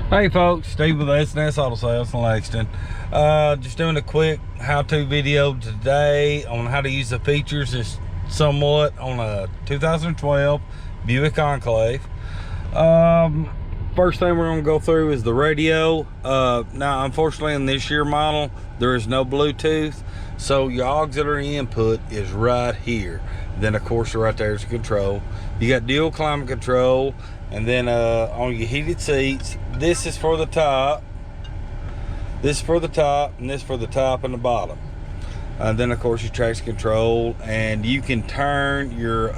Hey folks, Steve with S&S Auto Sales in Lexington. Just doing a quick how-to video today on how to use the features somewhat on a 2012 Buick Enclave. First thing we're going to go through is the radio. Now unfortunately in this year model there is no Bluetooth, so your auxiliary input is right here. Then of course right there's the control. You got dual climate control, and then on your heated seats, this is for the top, this is for the top, and this for the top and the bottom. And then of course your traction control, and you can turn your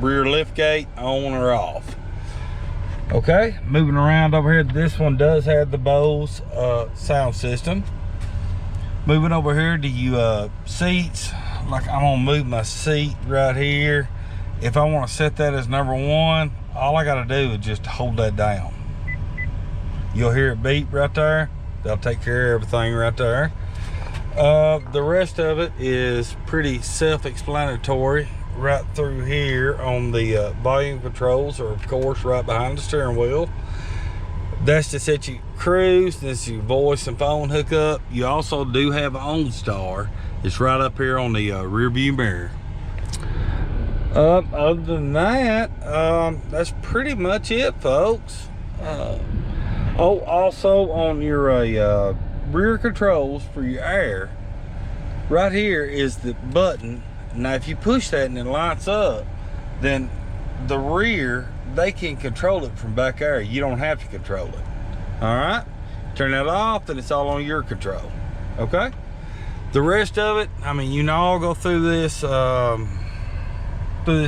rear lift gate on or off. Okay, moving around over here, this one does have the Bose sound system. Moving over here to you seats, like I'm gonna move my seat right here. If I want to set that as number one, all I gotta do is just hold that down. You'll hear it beep right there. They'll take care of everything right there. The rest of it is pretty self-explanatory right through here on the volume controls, or of course right behind the steering wheel. That's to set you cruise. This is your voice and phone hookup. You also do have an OnStar. It's right up here on the rear view mirror. Other than that, that's pretty much it, folks. Oh, also on your rear controls for your air, right here is the button. Now if you push that and it lights up, then the rear, they can control it from back there. You don't have to control it. All right, turn that off, then it's all on your control. Okay, the rest of it, I mean, you know, I'll go through this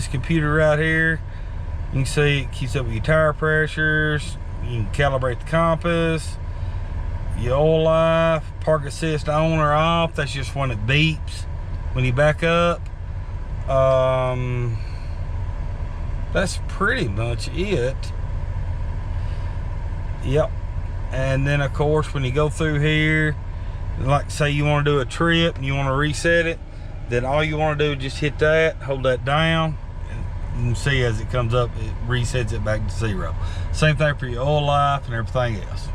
computer right here. You can see it keeps up with your tire pressures. You can calibrate the compass, your oil life, park assist on or off. That's just when it beeps when you back up. That's pretty much it. Yep. And then of course when you go through here, like say you want to do a trip and you want to reset it, then all you want to do is just hit that, hold that down, and you can see as it comes up, it resets it back to zero. Same thing for your oil life and everything else.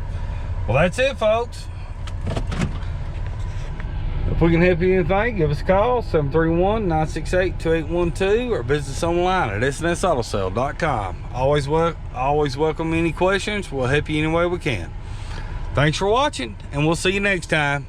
Well, that's it, folks. If we can help you anything, give us a call, 731-968-2812, or visit us online at snsAutosale.com. Always welcome any questions. We'll help you any way we can. Thanks for watching, and we'll see you next time.